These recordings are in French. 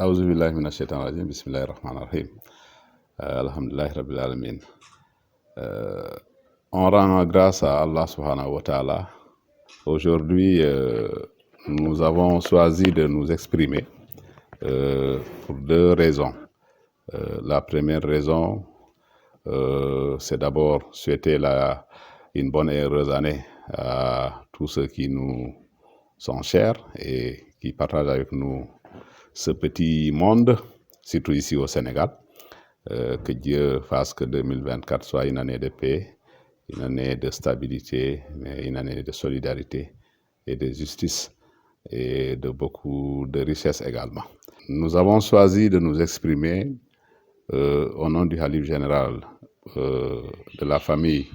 أعوذ بالله من الشيطان الرجيم بسم الله الرحمن الرحيم Alhamdulillah Rabbil Alamin. On rend grâce à Allah Subhanahu wa Ta'ala. Aujourd'hui, nous avons choisi de nous exprimer pour deux raisons. La première raison, c'est d'abord souhaiter une bonne et heureuse année à tous ceux qui nous sont chers et qui partagent avec nous ce petit monde, surtout ici au Sénégal. Que Dieu fasse que 2024 soit une année de paix, une année de stabilité, mais une année de solidarité et de justice et de beaucoup de richesse également. Nous avons choisi de nous exprimer au nom du Khalife général de la famille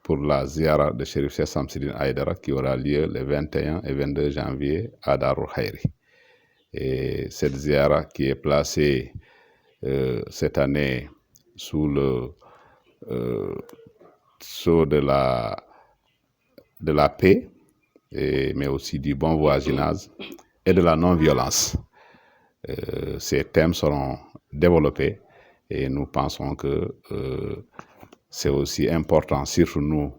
pour la ziara de Chérif Cheikh Samsidine Aïdara qui aura lieu le 21 et 22 janvier à Darul Khayri. Et cette ziara qui est placée cette année sous le sceau de la paix, mais aussi du bon voisinage et de la non-violence. Ces thèmes seront développés et nous pensons que c'est aussi important, surtout nous,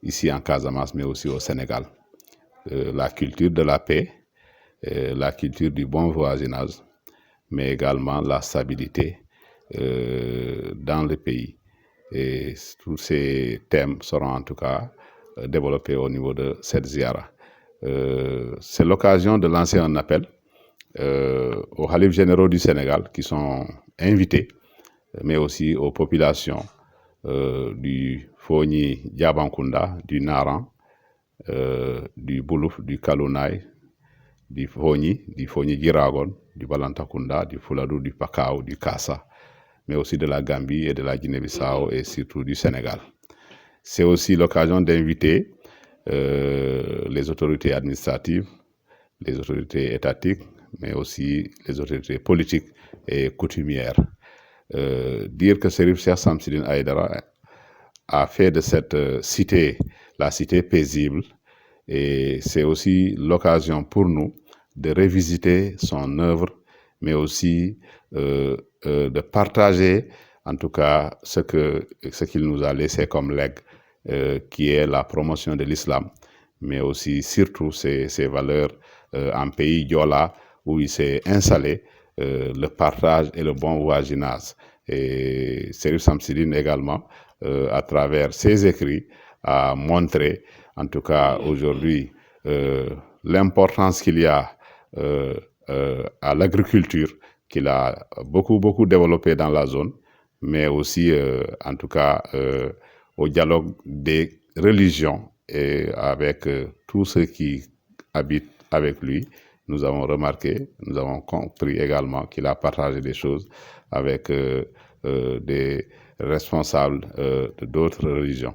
ici en Casamance, mais aussi au Sénégal. La culture de la paix, la culture du bon voisinage, mais également la stabilité dans le pays. Et tous ces thèmes seront en tout cas développés au niveau de cette ziara. C'est l'occasion de lancer un appel aux Khalifes généraux du Sénégal qui sont invités, mais aussi aux populations du Fogni Diabankunda, du Naran, du Boulouf, du Kalounaï, du Fogni Giragon, du Balantakunda, du Fouladou, du Pakao, du Kassa, mais aussi de la Gambie et de la Guinée-Bissau et surtout du Sénégal. C'est aussi l'occasion d'inviter les autorités administratives, les autorités étatiques, mais aussi les autorités politiques et coutumières. Dire que Chérif Cheikh Samsidine Aïdara a fait de cette cité la cité paisible, et c'est aussi l'occasion pour nous de revisiter son œuvre, mais aussi de partager en tout cas ce qu'il nous a laissé comme legs, qui est la promotion de l'islam, mais aussi surtout ses valeurs en pays Diola où il s'est installé, le partage et le bon voisinage. Et Chérif Samsidine également, à travers ses écrits, a montré en tout cas aujourd'hui l'importance qu'il y a à l'agriculture, qu'il a beaucoup développé dans la zone, mais aussi en tout cas au dialogue des religions et avec tous ceux qui habitent avec lui. Nous avons remarqué, nous avons compris également qu'il a partagé des choses avec des responsables d'autres religions.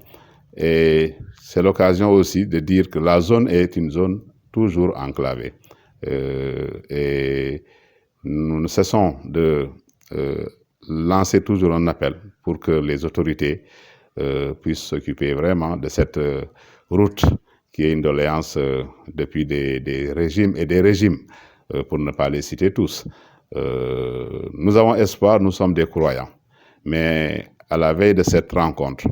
Et c'est l'occasion aussi de dire que la zone est une zone toujours enclavée. Et nous ne cessons de lancer toujours un appel pour que les autorités puissent s'occuper vraiment de cette route qui est une doléance depuis des régimes et des régimes, pour ne pas les citer tous. Nous avons espoir, nous sommes des croyants. Mais à la veille de cette rencontre,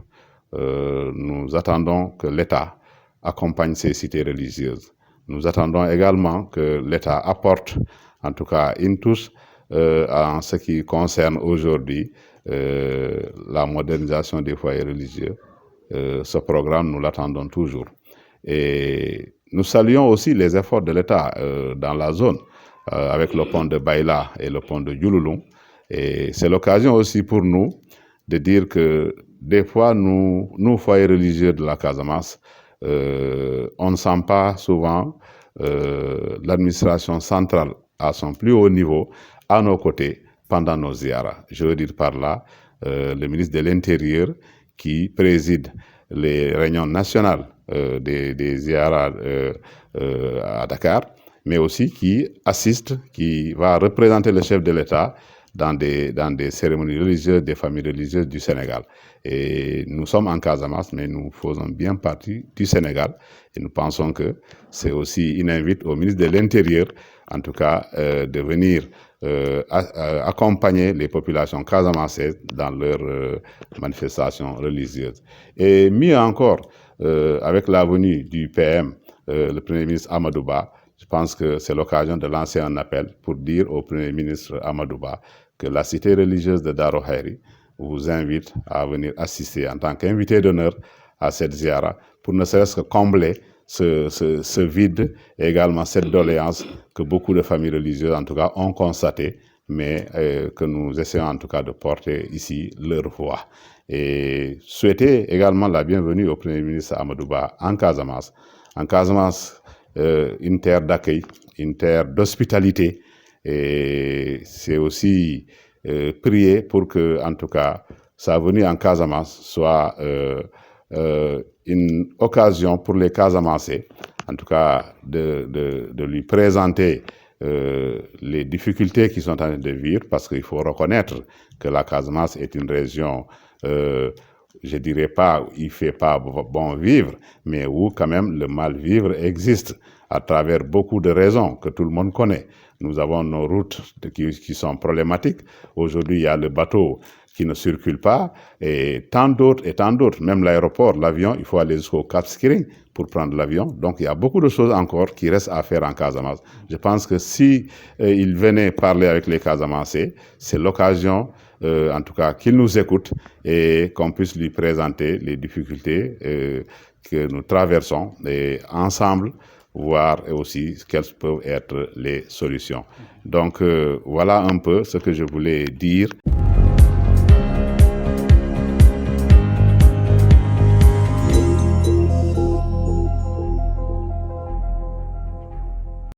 nous attendons que l'État accompagne ces cités religieuses. Nous attendons également que l'État apporte en tout cas une touche en ce qui concerne aujourd'hui la modernisation des foyers religieux. Ce programme, nous l'attendons toujours. Et nous saluons aussi les efforts de l'État dans la zone, avec le pont de Baïla et le pont de Diouloulou. Et c'est l'occasion aussi pour nous de dire que des fois, nous foyers religieux de la Casamance, on ne sent pas souvent l'administration centrale à son plus haut niveau à nos côtés pendant nos ziaras. Je veux dire par là le ministre de l'Intérieur qui préside les réunions nationales des ziaras à Dakar, mais aussi qui assiste, qui va représenter le chef de l'État dans des cérémonies religieuses des familles religieuses du Sénégal. Et nous sommes en Casamance, mais nous faisons bien partie du Sénégal. Et nous pensons que c'est aussi une invite au ministre de l'Intérieur en tout cas, de venir accompagner les populations casamançaises dans leurs manifestations religieuses. Et mieux encore, avec la venue du PM, le Premier ministre Amadou Ba, je pense que c'est l'occasion de lancer un appel pour dire au Premier ministre Amadou Ba que la cité religieuse de Daro Khayri vous invite à venir assister en tant qu'invité d'honneur à cette ziara pour ne serait-ce que combler ce vide et également cette doléance que beaucoup de familles religieuses en tout cas ont constaté, mais que nous essayons en tout cas de porter ici leur voix. Et souhaiter également la bienvenue au Premier ministre Amadou Ba en Casamance. En Casamance, une terre d'accueil, une terre d'hospitalité, et c'est aussi prier pour que, en tout cas, sa venue en Casamance soit une occasion pour les Casamançais, en tout cas, de lui présenter les difficultés qu'ils sont en train de vivre, parce qu'il faut reconnaître que la Casamance est une région, je dirais pas, il ne fait pas bon vivre, mais où quand même le mal vivre existe à travers beaucoup de raisons que tout le monde connaît. Nous avons nos routes qui sont problématiques. Aujourd'hui, il y a le bateau qui ne circule pas et tant d'autres. Même l'aéroport, l'avion, il faut aller jusqu'au Cap Skirring pour prendre l'avion. Donc, il y a beaucoup de choses encore qui restent à faire en Casamance. Je pense que si il venait parler avec les Casamançais, c'est l'occasion, en tout cas, qu'il nous écoute et qu'on puisse lui présenter les difficultés que nous traversons et ensemble, voir aussi quelles peuvent être les solutions. Donc, voilà un peu ce que je voulais dire.